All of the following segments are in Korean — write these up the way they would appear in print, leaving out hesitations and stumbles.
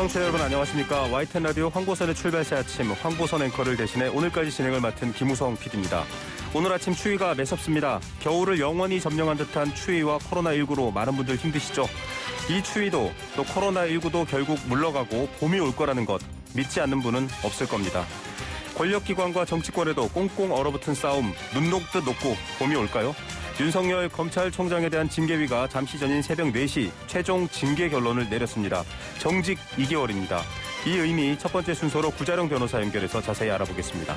청취자 여러분 안녕하십니까. YTN 라디오 황보선의 출발새 아침 황보선 앵커를 대신해 오늘까지 진행을 맡은 김우성 PD입니다. 오늘 아침 추위가 매섭습니다. 겨울을 영원히 점령한 듯한 추위와 코로나19로 많은 분들 힘드시죠. 이 추위도 또 코로나19도 결국 물러가고 봄이 올 거라는 것 믿지 않는 분은 없을 겁니다. 권력기관과 정치권에도 꽁꽁 얼어붙은 싸움 눈 녹듯 녹고 봄이 올까요? 윤석열 검찰총장에 대한 징계위가 잠시 전인 새벽 4시 최종 징계 결론을 내렸습니다. 정직 2개월입니다. 이 의미 첫 번째 순서로 구자룡 변호사 연결해서 자세히 알아보겠습니다.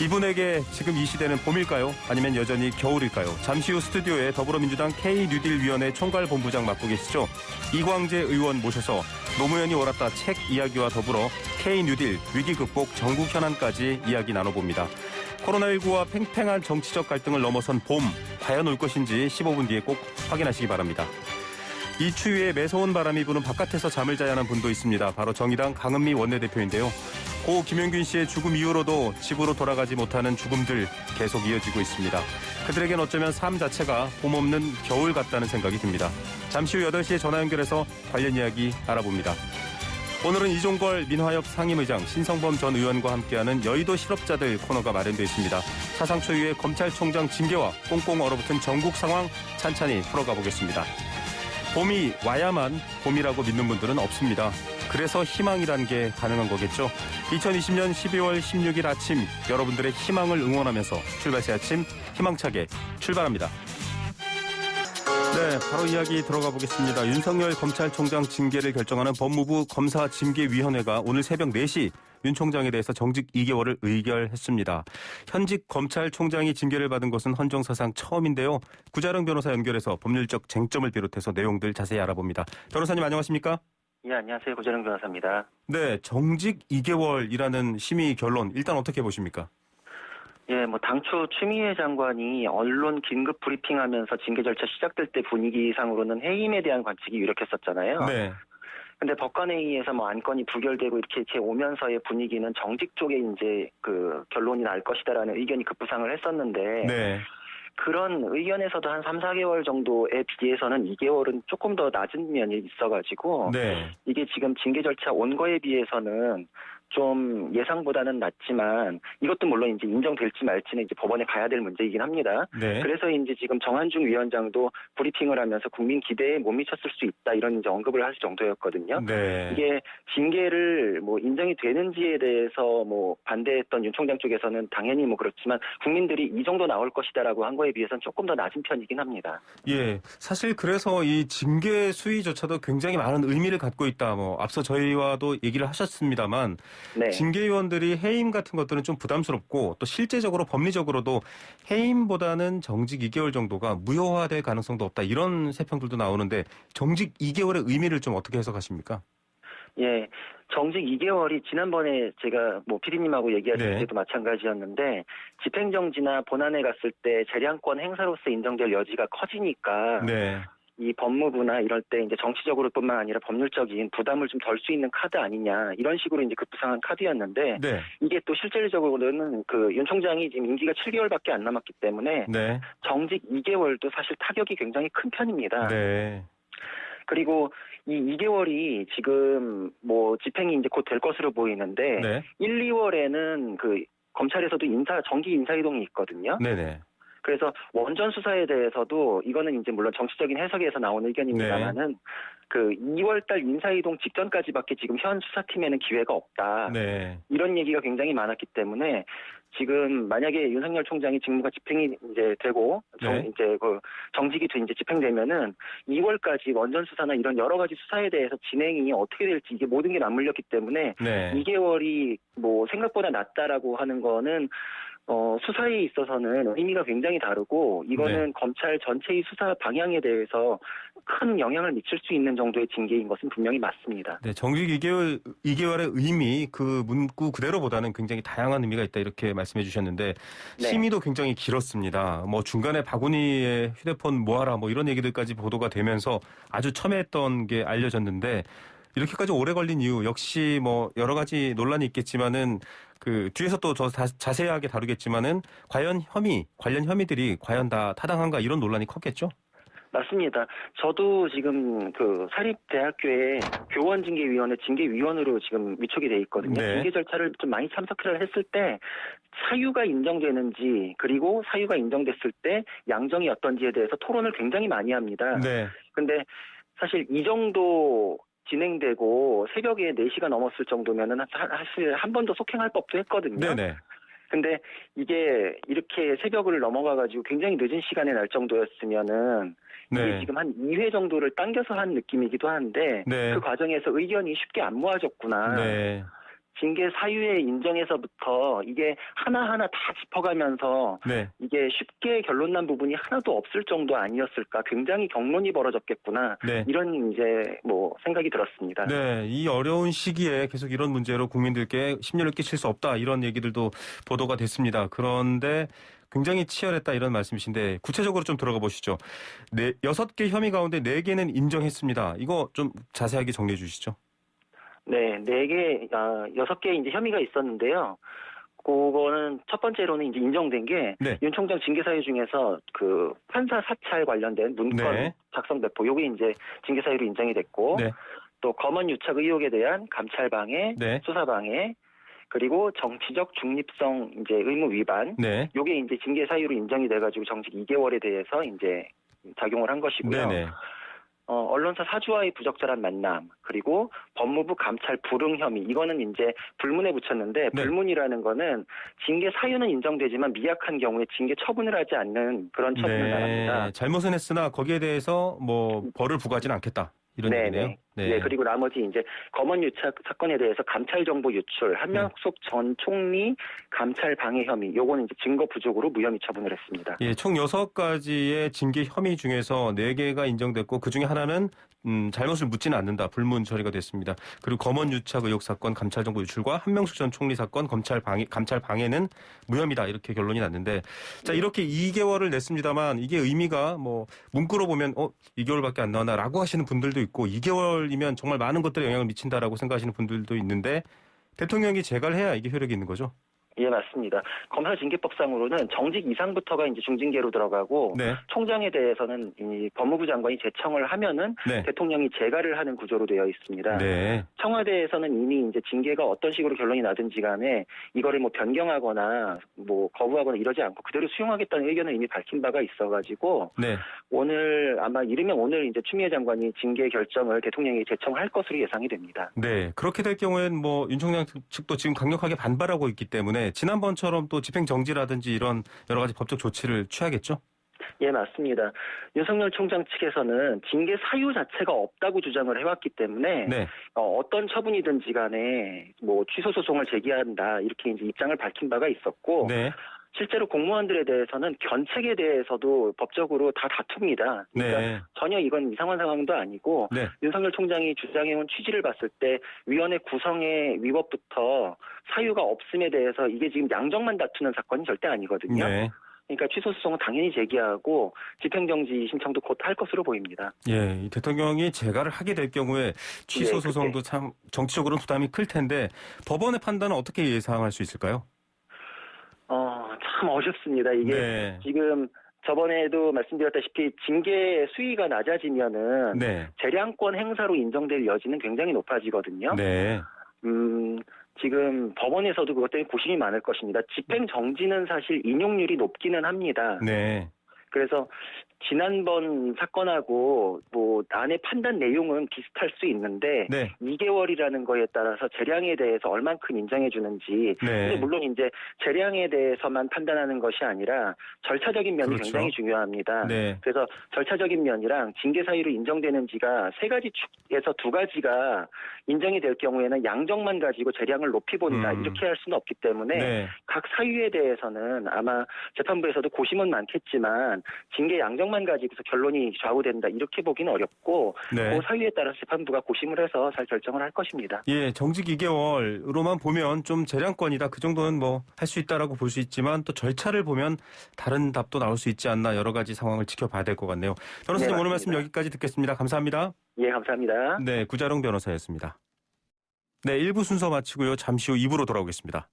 이분에게 지금 이 시대는 봄일까요? 아니면 여전히 겨울일까요? 잠시 후 스튜디오에 더불어민주당 K뉴딜위원회 총괄본부장 맡고 계시죠? 이광재 의원 모셔서 노무현이 옳았다 책 이야기와 더불어 K뉴딜 위기 극복 전국 현안까지 이야기 나눠봅니다. 코로나19와 팽팽한 정치적 갈등을 넘어선 봄, 과연 올 것인지 15분 뒤에 꼭 확인하시기 바랍니다. 이 추위에 매서운 바람이 부는 바깥에서 잠을 자야 하는 분도 있습니다. 바로 정의당 강은미 원내대표인데요. 고 김용균 씨의 죽음 이후로도 집으로 돌아가지 못하는 죽음들 계속 이어지고 있습니다. 그들에겐 어쩌면 삶 자체가 봄 없는 겨울 같다는 생각이 듭니다. 잠시 후 8시에 전화 연결해서 관련 이야기 알아봅니다. 오늘은 이종걸 민화협 상임의장, 신성범 전 의원과 함께하는 여의도 실업자들 코너가 마련되어 있습니다. 사상 초유의 검찰총장 징계와 꽁꽁 얼어붙은 전국 상황 찬찬히 풀어가 보겠습니다. 봄이 와야만 봄이라고 믿는 분들은 없습니다. 그래서 희망이란 게 가능한 거겠죠. 2020년 12월 16일 아침 여러분들의 희망을 응원하면서 출발새 아침 희망차게 출발합니다. 네, 바로 이야기 들어가 보겠습니다. 윤석열 검찰총장 징계를 결정하는 법무부 검사징계위원회가 오늘 새벽 4시 윤 총장에 대해서 정직 2개월을 의결했습니다. 현직 검찰총장이 징계를 받은 것은 헌정사상 처음인데요. 구자룡 변호사 연결해서 법률적 쟁점을 비롯해서 내용들 자세히 알아봅니다. 변호사님 안녕하십니까? 예, 안녕하세요. 구자룡 변호사입니다. 네, 정직 2개월이라는 심의 결론 일단 어떻게 보십니까? 예, 당초 추미애 장관이 언론 긴급 브리핑하면서 징계 절차 시작될 때 분위기상으로는 해임에 대한 관측이 유력했었잖아요. 네. 근데 법관회의에서 안건이 부결되고 이렇게 오면서의 분위기는 정직 쪽에 이제 결론이 날 것이다라는 의견이 급부상을 했었는데. 네. 그런 의견에서도 한 3, 4개월 정도에 비해서는 2개월은 조금 더 낮은 면이 있어가지고. 네. 이게 지금 징계 절차 온 거에 비해서는 좀 예상보다는 낮지만 이것도 물론 이제 인정될지 말지는 이제 법원에 가야 될 문제이긴 합니다. 네. 그래서 이제 지금 정한중 위원장도 브리핑을 하면서 국민 기대에 못 미쳤을 수 있다 이런 이제 언급을 할 정도였거든요. 네. 이게 징계를 인정이 되는지에 대해서 반대했던 윤 총장 쪽에서는 당연히 그렇지만 국민들이 이 정도 나올 것이다라고 한 거에 비해서는 조금 더 낮은 편이긴 합니다. 예. 사실 그래서 이 징계 수위조차도 굉장히 많은 의미를 갖고 있다. 앞서 저희와도 얘기를 하셨습니다만 네. 징계위원들이 해임 같은 것들은 좀 부담스럽고 또 실제적으로 법리적으로도 해임보다는 정직 2개월 정도가 무효화될 가능성도 없다. 이런 세평들도 나오는데 정직 2개월의 의미를 좀 어떻게 해석하십니까? 예, 정직 2개월이 지난번에 제가 PD님하고 얘기하실 때도 마찬가지였는데 집행정지나 본안에 갔을 때 재량권 행사로서 인정될 여지가 커지니까 네. 이 법무부나 이럴 때 이제 정치적으로뿐만 아니라 법률적인 부담을 좀 덜 수 있는 카드 아니냐 이런 식으로 이제 급부상한 카드였는데 네. 이게 또 실질적으로는 윤 총장이 지금 임기가 7개월밖에 안 남았기 때문에 네. 정직 2개월도 사실 타격이 굉장히 큰 편입니다. 네. 그리고 이 2개월이 지금 집행이 이제 곧 될 것으로 보이는데 네. 1, 2월에는 검찰에서도 정기 인사이동이 있거든요. 네네. 그래서 원전 수사에 대해서도 이거는 이제 물론 정치적인 해석에서 나온 의견입니다만은 네. 2월달 인사이동 직전까지밖에 지금 현 수사팀에는 기회가 없다. 네. 이런 얘기가 굉장히 많았기 때문에 지금 만약에 윤석열 총장이 직무가 집행이 이제 되고 네. 이제 정직이 이제 집행되면은 2월까지 원전 수사나 이런 여러 가지 수사에 대해서 진행이 어떻게 될지 이게 모든 게 맞물렸기 때문에 네. 2개월이 생각보다 낮다라고 하는 거는 수사에 있어서는 의미가 굉장히 다르고 이거는 네. 검찰 전체의 수사 방향에 대해서 큰 영향을 미칠 수 있는 정도의 징계인 것은 분명히 맞습니다. 네, 정직 2개월의 의미 그 문구 그대로보다는 굉장히 다양한 의미가 있다 이렇게 말씀해 주셨는데 네. 심의도 굉장히 길었습니다. 중간에 박은희의 휴대폰 모아라 이런 얘기들까지 보도가 되면서 아주 첨예했던 게 알려졌는데 이렇게까지 오래 걸린 이유 역시 여러 가지 논란이 있겠지만은 뒤에서 또 더 자세하게 다루겠지만은 관련 혐의들이 과연 다 타당한가 이런 논란이 컸겠죠? 맞습니다. 저도 지금 그 사립대학교의 교원징계위원회 징계위원으로 지금 위촉이 돼 있거든요. 네. 징계 절차를 좀 많이 참석을 했을 때 사유가 인정되는지 그리고 사유가 인정됐을 때 양정이 어떤지에 대해서 토론을 굉장히 많이 합니다. 네. 근데 사실 이 정도 진행되고 새벽에 4시가 넘었을 정도면은 사실 한 번 더 속행할 법도 했거든요. 네네. 근데 이게 이렇게 새벽을 넘어가가지고 굉장히 늦은 시간에 날 정도였으면은 이게 네. 지금 한 2회 정도를 당겨서 한 느낌이기도 한데 네. 그 과정에서 의견이 쉽게 안 모아졌구나. 네. 징계 사유의 인정에서부터 이게 하나하나 다 짚어가면서 네. 이게 쉽게 결론 난 부분이 하나도 없을 정도 아니었을까. 굉장히 격론이 벌어졌겠구나. 네. 이런 이제 뭐 생각이 들었습니다. 네, 이 어려운 시기에 계속 이런 문제로 국민들께 심려를 끼칠 수 없다 이런 얘기들도 보도가 됐습니다. 그런데 굉장히 치열했다 이런 말씀이신데 구체적으로 좀 들어가 보시죠. 6개 혐의 가운데 4개는 인정했습니다. 이거 좀 자세하게 정리해 주시죠. 네, 6개 이제 혐의가 있었는데요. 그거는 첫 번째로는 이제 인정된 게 네. 윤 총장 징계 사유 중에서 그 판사 사찰 관련된 문건 네. 작성 배포 요게 이제 징계 사유로 인정이 됐고 네. 또 검언 유착 의혹에 대한 감찰 방해, 네. 수사 방해 그리고 정치적 중립성 이제 의무 위반 네. 요게 이제 징계 사유로 인정이 돼가지고 정직 2개월에 대해서 이제 작용을 한 것이고요. 네네. 언론사 사주와의 부적절한 만남, 그리고 법무부 감찰 불응 혐의, 이거는 이제 불문에 붙였는데, 네. 불문이라는 거는 징계 사유는 인정되지만 미약한 경우에 징계 처분을 하지 않는 그런 처분을 말합니다. 잘못은 했으나 거기에 대해서 뭐 벌을 부과하지는 않겠다. 이런 얘기네요. 네, 그리고 나머지 이제 검언 유착 사건에 대해서 감찰 정보 유출, 한명숙 전 총리 감찰 방해 혐의, 요거는 이제 증거 부족으로 무혐의 처분을 했습니다. 예, 총 6가지의 징계 혐의 중에서 4개가 인정됐고 그중에 하나는 잘못을 묻지는 않는다. 불문 처리가 됐습니다. 그리고 검언 유착 의혹 사건 감찰 정보 유출과 한명숙 전 총리 사건 감찰 방해는 무혐의다. 이렇게 결론이 났는데 자, 이렇게 2개월을 냈습니다만 이게 의미가 뭐 문구로 보면 2개월밖에 안 나왔나라고 하시는 분들도 있고 2개월이면 정말 많은 것들에 영향을 미친다라고 생각하시는 분들도 있는데 대통령이 재가를 해야 이게 효력이 있는 거죠? 예, 맞습니다. 검사징계법상으로는 정직 이상부터가 이제 중징계로 들어가고 네. 총장에 대해서는 이 법무부 장관이 제청을 하면은 네. 대통령이 재가를 하는 구조로 되어 있습니다. 네. 청와대에서는 이미 이제 징계가 어떤 식으로 결론이 나든지 간에 이거를 뭐 변경하거나 뭐 거부하거나 이러지 않고 그대로 수용하겠다는 의견을 이미 밝힌 바가 있어가지고 네. 오늘 아마 이르면 오늘 이제 추미애 장관이 징계 결정을 대통령이 제청할 것으로 예상이 됩니다. 네. 그렇게 될 경우엔 뭐 윤 총장 측도 지금 강력하게 반발하고 있기 때문에 지난번처럼 또 집행정지라든지 이런 여러 가지 법적 조치를 취하겠죠? 예, 맞습니다. 윤석열 총장 측에서는 징계 사유 자체가 없다고 주장을 해왔기 때문에 네. 어떤 처분이든지 간에 뭐 취소 소송을 제기한다 이렇게 이제 입장을 밝힌 바가 있었고 네. 실제로 공무원들에 대해서는 견책에 대해서도 법적으로 다 다툽니다. 그러니까 네. 전혀 이건 이상한 상황도 아니고 네. 윤석열 총장이 주장해온 취지를 봤을 때 위원회 구성의 위법부터 사유가 없음에 대해서 이게 지금 양정만 다투는 사건이 절대 아니거든요. 네. 그러니까 취소 소송은 당연히 제기하고 집행정지 신청도 곧 할 것으로 보입니다. 예, 이 대통령이 재가를 하게 될 경우에 취소 네, 소송도 참 정치적으로는 부담이 클 텐데 법원의 판단은 어떻게 예상할 수 있을까요? 참 어렵습니다. 이게 네. 지금 저번에도 말씀드렸다시피 징계 수위가 낮아지면은 네. 재량권 행사로 인정될 여지는 굉장히 높아지거든요. 네. 지금 법원에서도 그것 때문에 고심이 많을 것입니다. 집행정지는 사실 인용률이 높기는 합니다. 네. 그래서 지난번 사건하고 뭐 안의 판단 내용은 비슷할 수 있는데 네. 2개월이라는 거에 따라서 재량에 대해서 얼만큼 인정해 주는지 네. 근데 물론 이제 재량에 대해서만 판단하는 것이 아니라 절차적인 면이 그렇죠. 굉장히 중요합니다. 네. 그래서 절차적인 면이랑 징계 사유로 인정되는지가 3가지 축에서 2가지가 인정이 될 경우에는 양정만 가지고 재량을 높이 본다 이렇게 할 수는 없기 때문에 네. 각 사유에 대해서는 아마 재판부에서도 고심은 많겠지만 징계 양정만 가지고서 결론이 좌우된다 이렇게 보기는 어렵고 네. 그 사유에 따라서 재판부가 고심을 해서 잘 결정을 할 것입니다. 예, 정직 2개월로만 보면 좀 재량권이다. 그 정도는 뭐 할 수 있다라고 볼 수 있지만 또 절차를 보면 다른 답도 나올 수 있지 않나 여러 가지 상황을 지켜봐야 될 것 같네요. 변호사님 네, 오늘 말씀 맞습니다. 여기까지 듣겠습니다. 감사합니다. 예, 감사합니다. 네, 구자룡 변호사였습니다. 네, 1부 순서 마치고요. 잠시 후 2부로 돌아오겠습니다.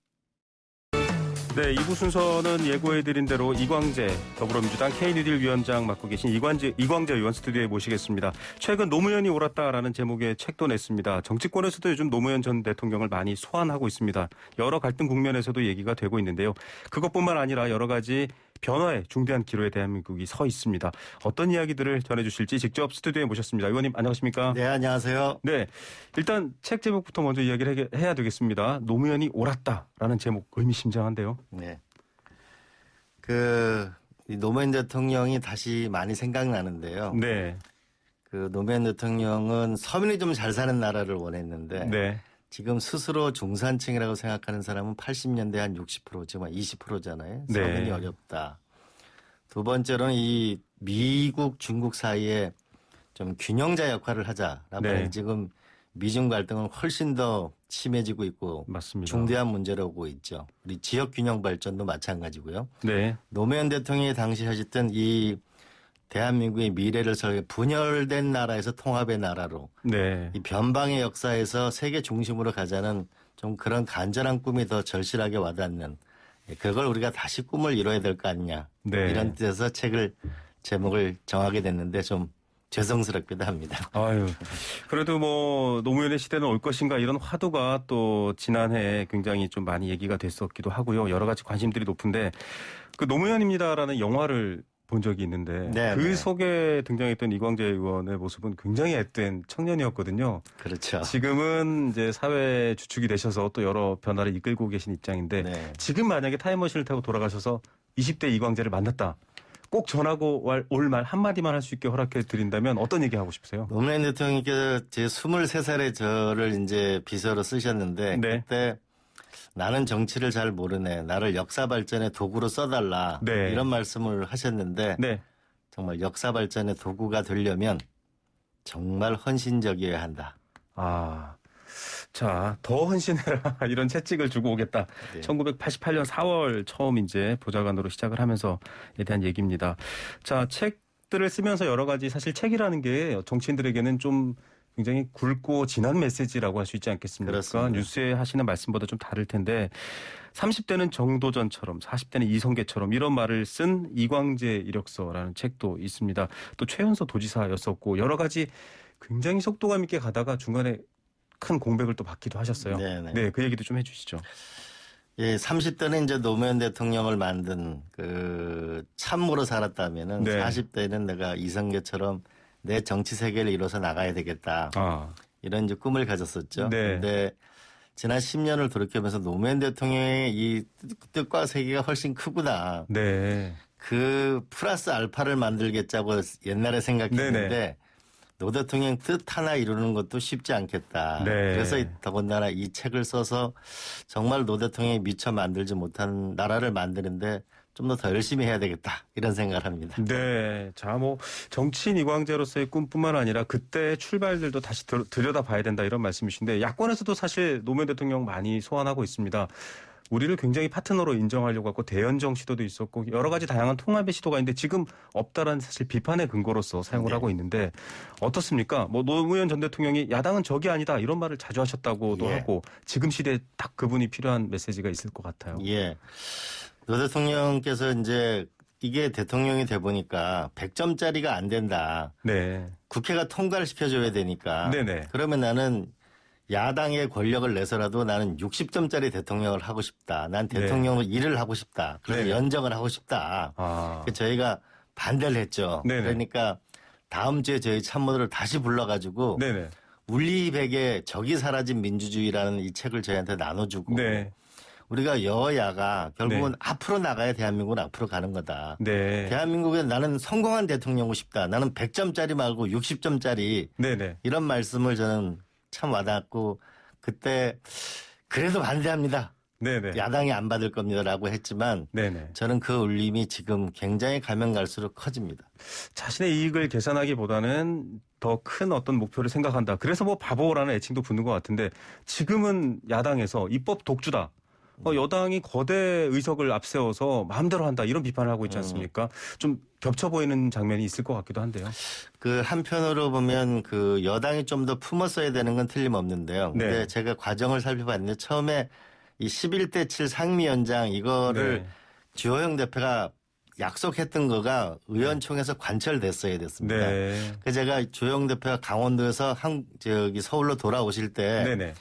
네, 2부 순서는 예고해드린 대로 이광재 더불어민주당 K뉴딜 위원장 맡고 계신 이광재 의원 스튜디오에 모시겠습니다. 최근 노무현이 옳았다라는 제목의 책도 냈습니다. 정치권에서도 요즘 노무현 전 대통령을 많이 소환하고 있습니다. 여러 갈등 국면에서도 얘기가 되고 있는데요. 그것뿐만 아니라 여러 가지 변화의 중대한 기로에 대한민국이 서 있습니다. 어떤 이야기들을 전해주실지 직접 스튜디오에 모셨습니다. 의원님 안녕하십니까? 네, 안녕하세요. 네, 일단 책 제목부터 먼저 이야기를 해야 되겠습니다. 노무현이 옳았다라는 제목 의미심장한데요. 네, 이 노무현 대통령이 다시 많이 생각나는데요. 네, 그 노무현 대통령은 서민이 좀 잘 사는 나라를 원했는데 네, 지금 스스로 중산층이라고 생각하는 사람은 80년대 한 60%, 지금 한 20%잖아요. 네. 서민이 어렵다. 두 번째로는 이 미국, 중국 사이에 좀 균형자 역할을 하자라고 네. 하는 지금 미중 갈등은 훨씬 더 심해지고 있고 맞습니다. 중대한 문제로 오고 있죠. 우리 지역 균형 발전도 마찬가지고요. 네, 노무현 대통령이 당시 하셨던 이 대한민국의 미래를 설계 분열된 나라에서 통합의 나라로 네, 이 변방의 역사에서 세계 중심으로 가자는 좀 그런 간절한 꿈이 더 절실하게 와닿는 그걸 우리가 다시 꿈을 이뤄야 될 거 아니냐. 네. 이런 뜻에서 책을 제목을 정하게 됐는데 좀 죄송스럽기도 합니다. 아유, 그래도 뭐 노무현의 시대는 올 것인가 이런 화두가 또 지난해 굉장히 좀 많이 얘기가 됐었기도 하고요. 여러 가지 관심들이 높은데 그 노무현입니다라는 영화를 본 적이 있는데 네, 그 네. 속에 등장했던 이광재 의원의 모습은 굉장히 앳된 청년이었거든요. 그렇죠. 지금은 이제 사회 주축이 되셔서 또 여러 변화를 이끌고 계신 입장인데 네. 지금 만약에 타임머신을 타고 돌아가셔서 20대 이광재를 만났다. 꼭 전하고 올 말 한마디만 할 수 있게 허락해 드린다면 어떤 얘기 하고 싶으세요? 노무현 대통령께서 제 23살에 저를 이제 비서로 쓰셨는데 네. 그때 나는 정치를 잘 모르네. 나를 역사 발전의 도구로 써달라. 네. 이런 말씀을 하셨는데 네. 정말 역사 발전의 도구가 되려면 정말 헌신적이어야 한다. 아, 자, 더 헌신해라. 이런 채찍을 주고 오겠다. 네. 1988년 4월 처음 이제 보좌관으로 시작을 하면서에 대한 얘기입니다. 자, 책들을 쓰면서 여러 가지 사실 책이라는 게 정치인들에게는 좀 굉장히 굵고 진한 메시지라고 할 수 있지 않겠습니까? 그렇습니다. 뉴스에 하시는 말씀보다 좀 다를 텐데 30대는 정도전처럼 40대는 이성계처럼 이런 말을 쓴 이광재 이력서라는 책도 있습니다. 또 최연소 도지사였었고 여러 가지 굉장히 속도감 있게 가다가 중간에 큰 공백을 또 받기도 하셨어요. 네네. 네, 그 얘기도 좀 해주시죠. 예, 30대는 이제 노무현 대통령을 만든 그 참으로 살았다면은 네. 40대는 내가 이성계처럼 내 정치 세계를 이뤄서 나가야 되겠다. 아, 이런 이제 꿈을 가졌었죠. 네. 근데 지난 10년을 돌이켜보면서 노무현 대통령의 이 뜻과 세계가 훨씬 크구나. 네, 그 플러스 알파를 만들겠자고 옛날에 생각했는데 네네. 노 대통령 뜻 하나 이루는 것도 쉽지 않겠다. 네. 그래서 더군다나 이 책을 써서 정말 노 대통령이 미처 만들지 못한 나라를 만드는데 좀 더 열심히 해야 되겠다. 이런 생각을 합니다. 네. 자, 뭐 정치인 이광재로서의 꿈뿐만 아니라 그때 출발들도 다시 들여다봐야 된다 이런 말씀이신데 야권에서도 사실 노무현 대통령 많이 소환하고 있습니다. 우리를 굉장히 파트너로 인정하려고 하고 대연정 시도도 있었고 여러 가지 다양한 통합의 시도가 있는데 지금 없다라는 사실 비판의 근거로서 사용을 네. 하고 있는데 어떻습니까? 뭐 노무현 전 대통령이 야당은 적이 아니다 이런 말을 자주 하셨다고도 예. 하고 지금 시대에 딱 그분이 필요한 메시지가 있을 것 같아요. 예. 노 대통령께서 이제 이게 대통령이 돼 보니까 100점짜리가 안 된다. 네. 국회가 통과를 시켜줘야 되니까. 네네. 그러면 나는 야당의 권력을 내서라도 나는 60점짜리 대통령을 하고 싶다. 난 대통령으로 일을 하고 싶다. 그래서 네네. 연정을 하고 싶다. 아. 그래서 저희가 반대를 했죠. 네네. 그러니까 다음 주에 저희 참모들을 다시 불러가지고 네네. 울리백의 적이 사라진 민주주의라는 이 책을 저희한테 나눠주고 네. 우리가 여야가 결국은 네. 앞으로 나가야 대한민국은 앞으로 가는 거다. 네. 대한민국에 나는 성공한 대통령이고 싶다. 나는 100점짜리 말고 60점짜리 네네. 이런 말씀을 저는 참 와닿고 그때 그래도 반대합니다. 네네. 야당이 안 받을 겁니다라고 했지만 네네. 저는 그 울림이 지금 굉장히 가면 갈수록 커집니다. 자신의 이익을 계산하기보다는 더 큰 어떤 목표를 생각한다. 그래서 뭐 바보라는 애칭도 붙는 것 같은데 지금은 야당에서 입법 독주다. 여당이 거대 의석을 앞세워서 마음대로 한다. 이런 비판을 하고 있지 않습니까? 좀 겹쳐 보이는 장면이 있을 것 같기도 한데요. 그 한편으로 보면 그 여당이 좀 더 품었어야 되는 건 틀림없는데요. 근데 네. 제가 과정을 살펴봤는데 처음에 이 11대 7 상임위원장 이거를 네. 주호영 대표가 약속했던 거가 의원총회에서 관철됐어야 됐습니다. 네. 그 제가 주호영 대표가 강원도에서 서울로 돌아오실 때 네네.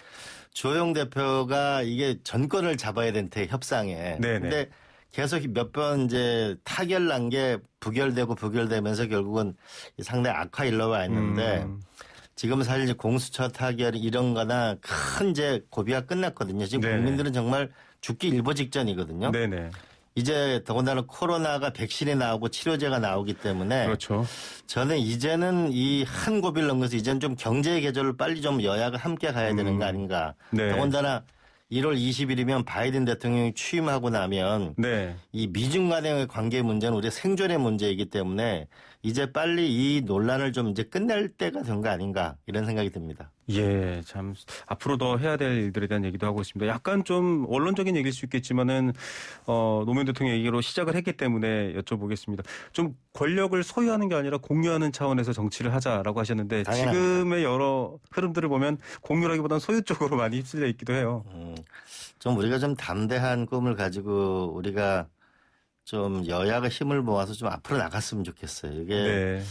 주호영 대표가 이게 전권을 잡아야 되는데 협상에. 네네. 근데 계속 몇 번 이제 타결 난 게 부결되면서 결국은 상당히 악화일로 와 있는데 지금 사실 이제 공수처 타결 이런 거나 큰 이제 고비가 끝났거든요. 지금 네네. 국민들은 정말 죽기 일보 직전이거든요. 네네. 이제 더군다나 코로나가 백신이 나오고 치료제가 나오기 때문에 그렇죠. 저는 이제는 이 한 고비를 넘겨서 이제는 좀 경제 계절을 빨리 좀 여야가 함께 가야 되는 거 아닌가. 네. 더군다나 1월 20일이면 바이든 대통령이 취임하고 나면 네. 이 미중 간의 관계 문제는 우리의 생존의 문제이기 때문에 이제 빨리 이 논란을 좀 이제 끝낼 때가 된 거 아닌가 이런 생각이 듭니다. 예, 참 앞으로 더 해야 될 일들에 대한 얘기도 하고 있습니다. 약간 좀 원론적인 얘기일 수 있겠지만은 노무현 대통령 얘기로 시작을 했기 때문에 여쭤보겠습니다. 좀 권력을 소유하는 게 아니라 공유하는 차원에서 정치를 하자라고 하셨는데 당연합니다. 지금의 여러 흐름들을 보면 공유라기보다는 소유 쪽으로 많이 휩쓸려 있기도 해요. 좀 우리가 좀 담대한 꿈을 가지고 우리가 좀 여야가 힘을 모아서 좀 앞으로 나갔으면 좋겠어요. 이게 네.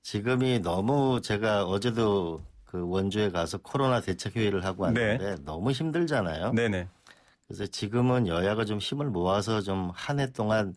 지금이 너무 제가 어제도 그 원주에 가서 코로나 대책회의를 하고 왔는데 너무 힘들잖아요. 네네. 그래서 지금은 여야가 좀 힘을 모아서 좀 한 해 동안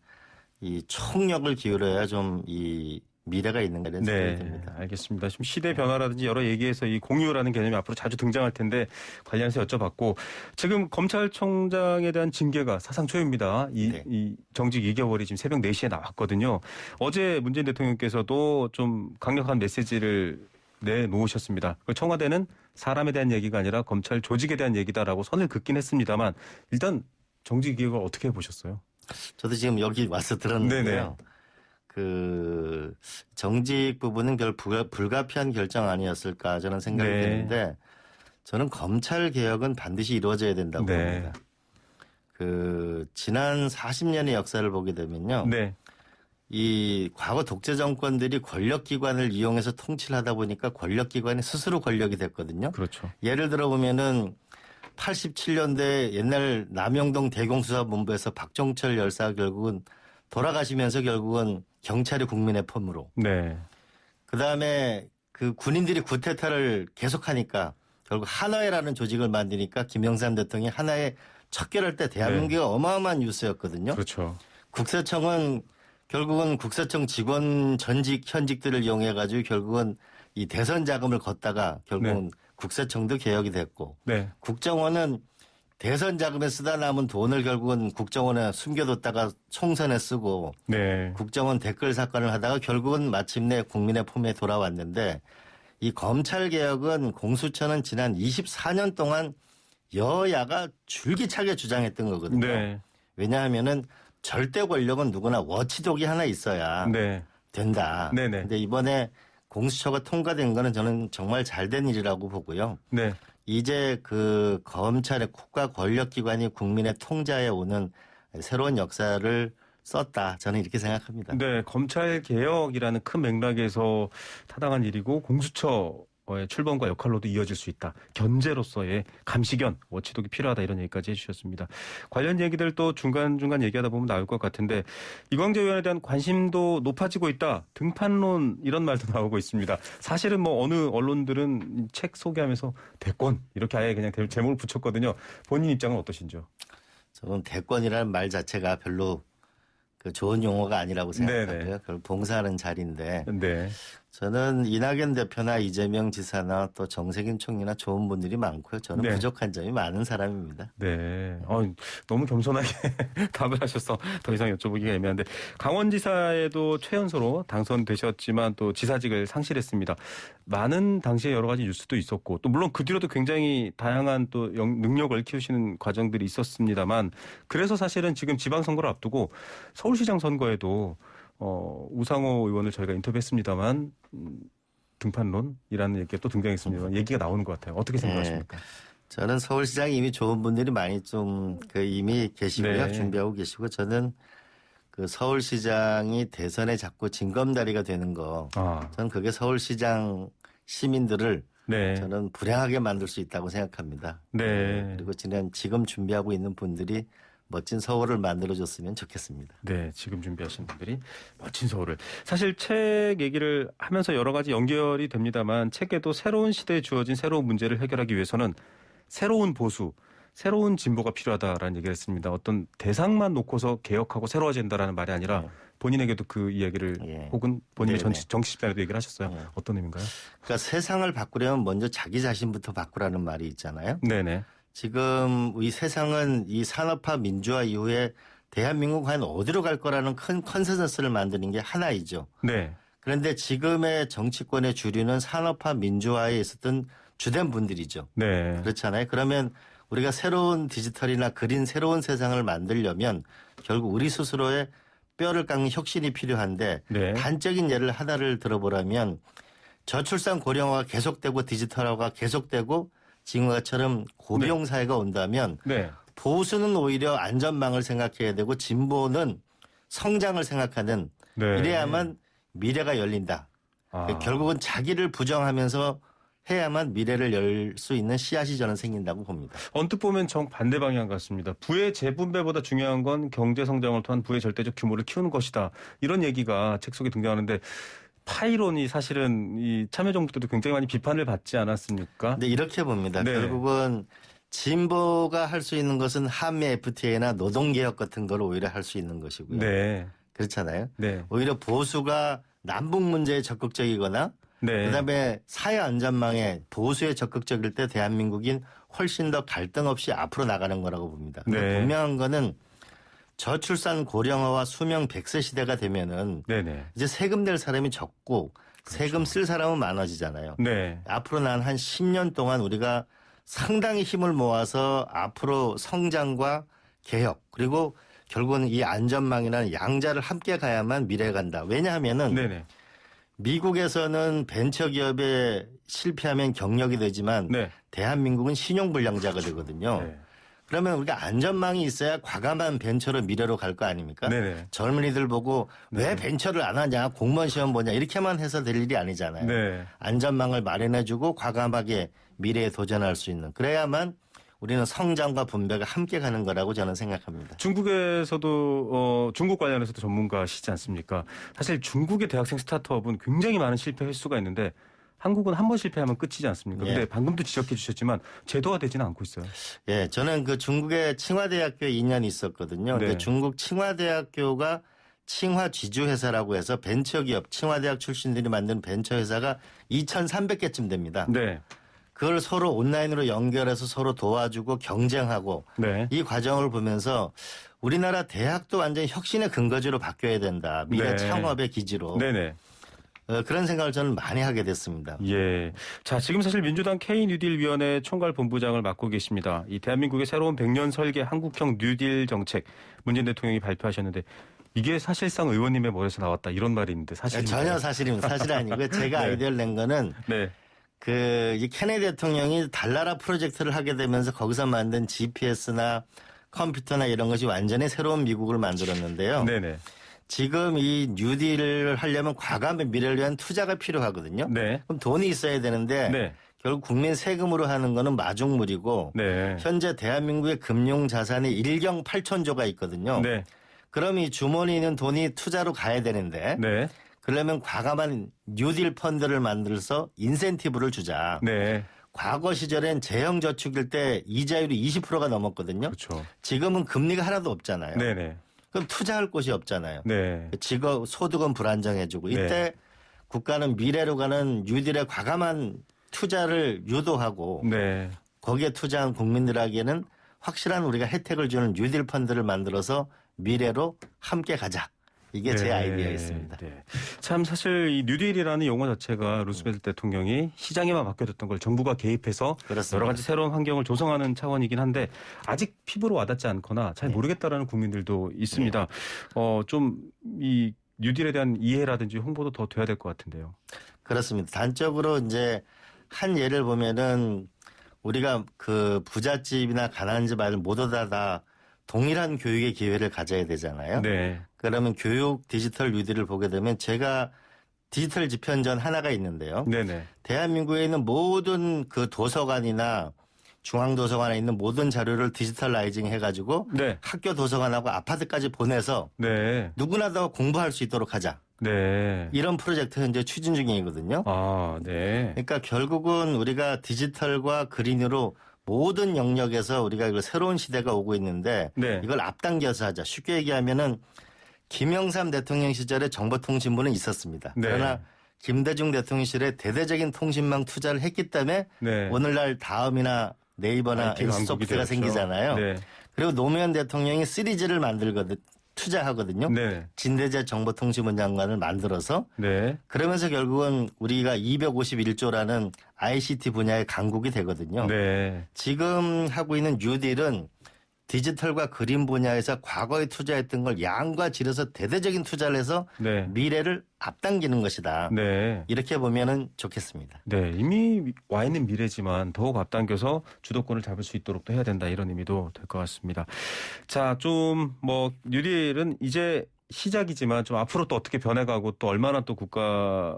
이 총력을 기울여야 좀 이 미래가 있는 이런 생각이 듭니다. 알겠습니다. 지금 시대 변화라든지 여러 얘기에서 이 공유라는 개념이 앞으로 자주 등장할 텐데 관련해서 여쭤봤고 지금 검찰총장에 대한 징계가 사상 초유입니다. 이 정직 2개월이 지금 새벽 4시에 나왔거든요. 어제 문재인 대통령께서도 좀 강력한 메시지를 내놓으셨습니다. 청와대는 사람에 대한 얘기가 아니라 검찰 조직에 대한 얘기다라고 선을 긋긴 했습니다만 일단 정직 2개월 어떻게 보셨어요? 저도 지금 여기 와서 들었는데요. 네네. 그 정직 부분은 별 불가피한 결정 아니었을까 저는 생각이 드는데 저는 검찰 개혁은 반드시 이루어져야 된다고 봅니다. 그 지난 40년의 역사를 보게 되면요. 이 과거 독재 정권들이 권력기관을 이용해서 통치를 하다 보니까 권력기관이 스스로 권력이 됐거든요. 그렇죠. 예를 들어 보면은 87년대 옛날 남영동 대공수사본부에서 박종철 열사가 결국은 돌아가시면서 결국은 경찰이 국민의 펌으로. 그다음에 그 군인들이 쿠데타를 계속하니까 결국 하나회라는 조직을 만드니까 김영삼 대통령이 하나회 척결할 때 대한민국이 어마어마한 뉴스였거든요. 그렇죠. 국세청은 결국은 국세청 직원 현직들을 이용해 가지고 결국은 이 대선 자금을 걷다가 결국은 국세청도 개혁이 됐고 국정원은 대선 자금에 쓰다 남은 돈을 결국은 국정원에 숨겨뒀다가 총선에 쓰고 국정원 댓글 사건을 하다가 결국은 마침내 국민의 품에 돌아왔는데 이 검찰 개혁은 공수처는 지난 24년 동안 여야가 줄기차게 주장했던 거거든요. 왜냐하면은 절대 권력은 누구나 워치독이 하나 있어야 된다. 근데 이번에 공수처가 통과된 거는 저는 정말 잘된 일이라고 보고요. 이제 그 검찰의 국가 권력기관이 국민의 통제하에 오는 새로운 역사를 썼다. 저는 이렇게 생각합니다. 검찰 개혁이라는 큰 맥락에서 타당한 일이고 공수처의 출범과 역할로도 이어질 수 있다. 견제로서의 감시견, 워치독이 필요하다 이런 얘기까지 해주셨습니다. 관련 얘기들 또 중간중간 얘기하다 보면 나올 것 같은데 이광재 의원에 대한 관심도 높아지고 있다. 등판론 이런 말도 나오고 있습니다. 사실은 뭐 어느 언론들은 책 소개하면서 대권 이렇게 아예 그냥 제목을 붙였거든요. 본인 입장은 어떠신지요? 저는 대권이라는 말 자체가 별로 그 좋은 용어가 아니라고 생각하고요. 그걸 봉사하는 자리인데 저는 이낙연 대표나 이재명 지사나 또 정세균 총리나 좋은 분들이 많고요. 저는 부족한 점이 많은 사람입니다. 너무 겸손하게 답을 하셔서 더 이상 여쭤보기가 애매한데 강원지사에도 최연소로 당선되셨지만 또 지사직을 상실했습니다. 많은 당시에 여러 가지 뉴스도 있었고 또 물론 그 뒤로도 굉장히 다양한 또 능력을 키우시는 과정들이 있었습니다만 그래서 사실은 지금 지방선거를 앞두고 서울시장 선거에도 우상호 의원을 저희가 인터뷰했습니다만 등판론이라는 얘기가 또 등장했습니다. 얘기가 나오는 것 같아요. 어떻게 생각하십니까? 저는 서울시장이 이미 좋은 분들이 많이 좀 이미 계시고요. 준비하고 계시고 저는 그 서울시장이 대선에 자꾸 징검다리가 되는 거 저는 그게 서울시장 시민들을 네. 저는 불행하게 만들 수 있다고 생각합니다. 네. 그리고 지금 준비하고 있는 분들이 멋진 서울을 만들어줬으면 좋겠습니다. 네, 지금 준비하시는 분들이 멋진 서울을. 사실 책 얘기를 하면서 여러 가지 연결이 됩니다만 책에도 새로운 시대에 주어진 새로운 문제를 해결하기 위해서는 새로운 보수, 새로운 진보가 필요하다라는 얘기를 했습니다. 어떤 대상만 놓고서 개혁하고 새로워야 된다라는 말이 아니라 본인에게도 그 이야기를 혹은 본인의 정치 집단에도 얘기를 하셨어요. 어떤 의미인가요? 그러니까 세상을 바꾸려면 먼저 자기 자신부터 바꾸라는 말이 있잖아요. 네네. 지금 이 세상은 이 산업화 민주화 이후에 대한민국 과연 어디로 갈 거라는 큰 컨센서스를 만드는 게 하나이죠. 네. 그런데 지금의 정치권의 주류는 산업화 민주화에 있었던 주된 분들이죠. 네. 그렇잖아요. 그러면 우리가 새로운 디지털이나 그린 새로운 세상을 만들려면 결국 우리 스스로의 뼈를 깎는 혁신이 필요한데 네. 단적인 예를 하나를 들어보라면 저출산 고령화가 계속되고 디지털화가 계속되고 지금처럼 고비용 사회가 온다면 보수는 오히려 안전망을 생각해야 되고 진보는 성장을 생각하는 이래야만 미래가 열린다. 결국은 자기를 부정하면서 해야만 미래를 열 수 있는 씨앗이 저는 생긴다고 봅니다. 언뜻 보면 정반대 방향 같습니다. 부의 재분배보다 중요한 건 경제 성장을 통한 부의 절대적 규모를 키우는 것이다. 이런 얘기가 책 속에 등장하는데 파이론이 사실은 이 참여정부 때도 굉장히 많이 비판을 받지 않았습니까? 네, 이렇게 봅니다. 결국은 진보가 할 수 있는 것은 한미 FTA나 노동개혁 같은 걸 오히려 할 수 있는 것이고요. 그렇잖아요. 오히려 보수가 남북 문제에 적극적이거나 그다음에 사회 안전망에 보수에 적극적일 때 대한민국인 훨씬 더 갈등 없이 앞으로 나가는 거라고 봅니다. 분명한 거는 저출산 고령화와 수명 100세 시대가 되면은 이제 세금 낼 사람이 적고 세금 쓸 사람은 많아지잖아요. 앞으로 난 한 10년 동안 우리가 상당히 힘을 모아서 앞으로 성장과 개혁 그리고 결국은 이 안전망이라는 양자를 함께 가야만 미래에 간다. 왜냐하면은 미국에서는 벤처기업에 실패하면 경력이 되지만 대한민국은 신용불량자가 되거든요. 그러면 우리가 안전망이 있어야 과감한 벤처로 미래로 갈 거 아닙니까? 젊은이들 보고 왜 벤처를 안 하냐 공무원 시험 보냐 이렇게만 해서 될 일이 아니잖아요. 안전망을 마련해주고 과감하게 미래에 도전할 수 있는 그래야만 우리는 성장과 분배가 함께 가는 거라고 저는 생각합니다. 중국에서도 중국 관련해서도 전문가시지 않습니까? 사실 중국의 대학생 스타트업은 굉장히 많은 실패 횟수가 있는데 한국은 한 번 실패하면 끝이지 않습니까? 근데 방금도 지적해 주셨지만 제도화되지는 않고 있어요. 저는 그 중국의 칭화대학교에 2년 있었거든요. 근데 중국 칭화대학교가 칭화 지주회사라고 해서 벤처기업 칭화대학 출신들이 만든 벤처회사가 2,300개쯤 됩니다. 그걸 서로 온라인으로 연결해서 서로 도와주고 경쟁하고 이 과정을 보면서 우리나라 대학도 완전히 혁신의 근거지로 바뀌어야 된다. 미래 창업의 기지로. 그런 생각을 저는 많이 하게 됐습니다. 자, 지금 사실 민주당 K뉴딜위원회 총괄본부장을 맡고 계십니다. 이 대한민국의 새로운 100년 설계 한국형 뉴딜 정책 문재인 대통령이 발표하셨는데 이게 사실상 의원님의 머리에서 나왔다 이런 말이 있는데 사실입니까? 전혀 사실입니다. 사실 아니고요. 제가 아이디어를 낸 거는 이 케네디 대통령이 달나라 프로젝트를 하게 되면서 거기서 만든 GPS나 컴퓨터나 이런 것이 완전히 새로운 미국을 만들었는데요. 지금 이 뉴딜을 하려면 과감한 미래를 위한 투자가 필요하거든요. 그럼 돈이 있어야 되는데 결국 국민 세금으로 하는 거는 마중물이고 현재 대한민국의 금융 자산이 1경 8천조가 있거든요. 그럼 이 주머니에 있는 돈이 투자로 가야 되는데 그러려면 과감한 뉴딜 펀드를 만들어서 인센티브를 주자. 과거 시절엔 재형저축일 때 이자율이 20%가 넘었거든요. 지금은 금리가 하나도 없잖아요. 그럼 투자할 곳이 없잖아요. 직업 소득은 불안정해지고 이때 국가는 미래로 가는 뉴딜에 과감한 투자를 유도하고 거기에 투자한 국민들에게는 확실한 우리가 혜택을 주는 뉴딜 펀드를 만들어서 미래로 함께 가자. 이게 제 아이디어였습니다. 참 사실 이 뉴딜이라는 용어 자체가 루스벨트 대통령이 시장에만 맡겨뒀던 걸 정부가 개입해서 여러 가지 새로운 환경을 조성하는 차원이긴 한데 아직 피부로 와닿지 않거나 잘 모르겠다라는 국민들도 있습니다. 좀 이 뉴딜에 대한 이해라든지 홍보도 더 돼야 될 것 같은데요. 그렇습니다. 단적으로 이제 한 예를 보면은 우리가 그 부잣집이나 가난한 아이들 모두 다 동일한 교육의 기회를 가져야 되잖아요. 그러면 교육 디지털 뉴딜을 보게 되면 제가 디지털 집현전 하나가 있는데요. 네네. 대한민국에 있는 모든 그 도서관이나 중앙도서관에 있는 모든 자료를 디지털라이징 해가지고 네. 학교 도서관하고 아파트까지 보내서 네. 누구나 더 공부할 수 있도록 하자. 네. 이런 프로젝트 현재 추진 중이거든요. 아, 네. 그러니까 결국은 우리가 디지털과 그린으로 모든 영역에서 우리가 이걸 새로운 시대가 오고 있는데 네. 이걸 앞당겨서 하자. 쉽게 얘기하면은 김영삼 대통령 시절에 정보통신부는 있었습니다. 네. 그러나 김대중 대통령 시절에 대대적인 통신망 투자를 했기 때문에 네. 오늘날 다음이나 네이버나 엑소프트가 생기잖아요. 네. 그리고 노무현 대통령이 3G를 투자하거든요. 네. 진대재 정보통신부 장관을 만들어서 네. 그러면서 결국은 우리가 251조라는 ICT 분야의 강국이 되거든요. 네. 지금 하고 있는 뉴딜은 디지털과 그린 분야에서 과거에 투자했던 걸 양과 질에서 대대적인 투자를 해서 네. 미래를 앞당기는 것이다. 네. 이렇게 보면은 좋겠습니다. 네, 이미 와 있는 미래지만 더욱 앞당겨서 주도권을 잡을 수 있도록 또 해야 된다 이런 의미도 될 것 같습니다. 자, 좀 뭐 뉴딜은 이제 시작이지만 좀 앞으로 또 어떻게 변해가고 또 얼마나 또 국가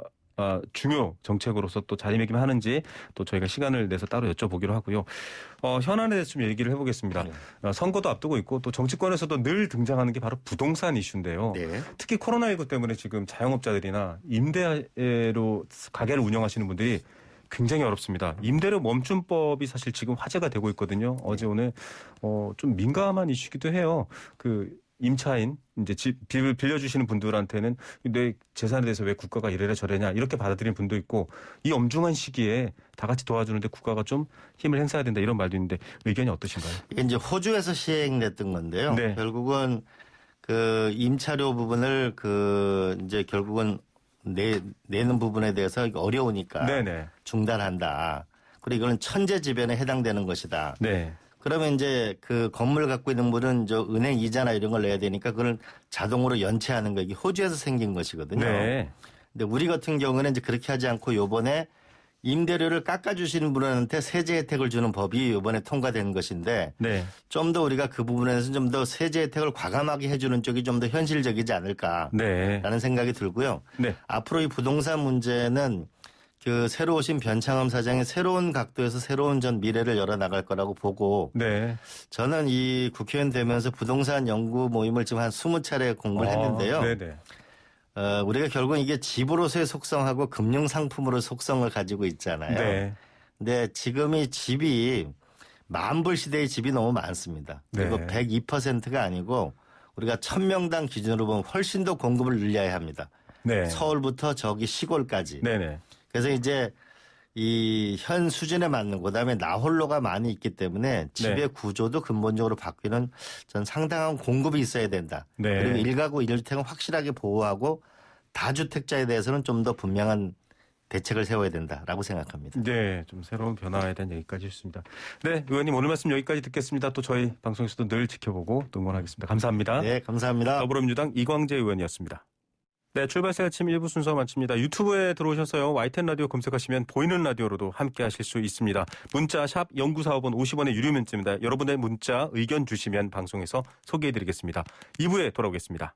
중요 정책으로서 또 자리매김하는지 또 저희가 시간을 내서 따로 여쭤보기로 하고요. 현안에 대해서 좀 얘기를 해보겠습니다. 네. 선거도 앞두고 있고 또 정치권에서도 늘 등장하는 게 바로 부동산 이슈인데요. 네. 특히 코로나19 때문에 지금 자영업자들이나 임대로 가게를 운영하시는 분들이 굉장히 어렵습니다. 임대료 멈춤법이 사실 지금 화제가 되고 있거든요. 어제 오늘 좀 민감한 이슈기도 해요. 그 임차인 이제 집 빌려주시는 분들한테는 내 재산에 대해서 왜 국가가 이래라 저래냐 이렇게 받아들이는 분도 있고 이 엄중한 시기에 다 같이 도와주는데 국가가 좀 힘을 행사해야 된다 이런 말도 있는데 의견이 어떠신가요? 이게 이제 호주에서 시행됐던 건데요. 네. 결국은 그 임차료 부분을 그 이제 결국은 내는 부분에 대해서 어려우니까 네네. 중단한다. 그리고 이거는 천재지변에 해당되는 것이다. 네. 그러면 이제 그 건물 갖고 있는 분은 저 은행 이자나 이런 걸 내야 되니까 그걸 자동으로 연체하는 거 이게 호주에서 생긴 것이거든요. 네. 근데 우리 같은 경우는 이제 그렇게 하지 않고 요번에 임대료를 깎아주시는 분한테 세제 혜택을 주는 법이 요번에 통과된 것인데 네. 좀 더 우리가 그 부분에서 좀 더 세제 혜택을 과감하게 해주는 쪽이 좀 더 현실적이지 않을까라는 네. 생각이 들고요. 네. 앞으로 이 부동산 문제는 그 새로 오신 변창흠 사장이 새로운 각도에서 새로운 미래를 열어나갈 거라고 보고 네. 저는 이 국회의원 되면서 부동산 연구 모임을 지금 한 20차례 공부를 했는데요. 네네. 우리가 결국은 이게 집으로서의 속성하고 금융상품으로의 속성을 가지고 있잖아요. 네. 근데 지금이 집이 만불 시대의 집이 너무 많습니다. 그리고 네. 102%가 아니고 우리가 1000명당 기준으로 보면 훨씬 더 공급을 늘려야 합니다. 네. 서울부터 저기 시골까지. 네네. 그래서 이제 이 현 수준에 맞는 그다음에 나홀로가 많이 있기 때문에 집의 네. 구조도 근본적으로 바뀌는 전 상당한 공급이 있어야 된다. 네. 그리고 1가구 1주택은 확실하게 보호하고 다주택자에 대해서는 좀 더 분명한 대책을 세워야 된다라고 생각합니다. 네, 좀 새로운 변화에 대한 얘기까지 했습니다. 네, 의원님 오늘 말씀 여기까지 듣겠습니다. 또 저희 방송에서도 늘 지켜보고 또 응원하겠습니다. 감사합니다. 네, 감사합니다. 더불어민주당 이광재 의원이었습니다. 네, 출발새 아침 1부 순서 마칩니다. 유튜브에 들어오셔서요. YTN 라디오 검색하시면 보이는 라디오로도 함께 하실 수 있습니다. 문자 샵 0945번 50원의 유료 문자입니다. 여러분의 문자 의견 주시면 방송에서 소개해드리겠습니다. 2부에 돌아오겠습니다.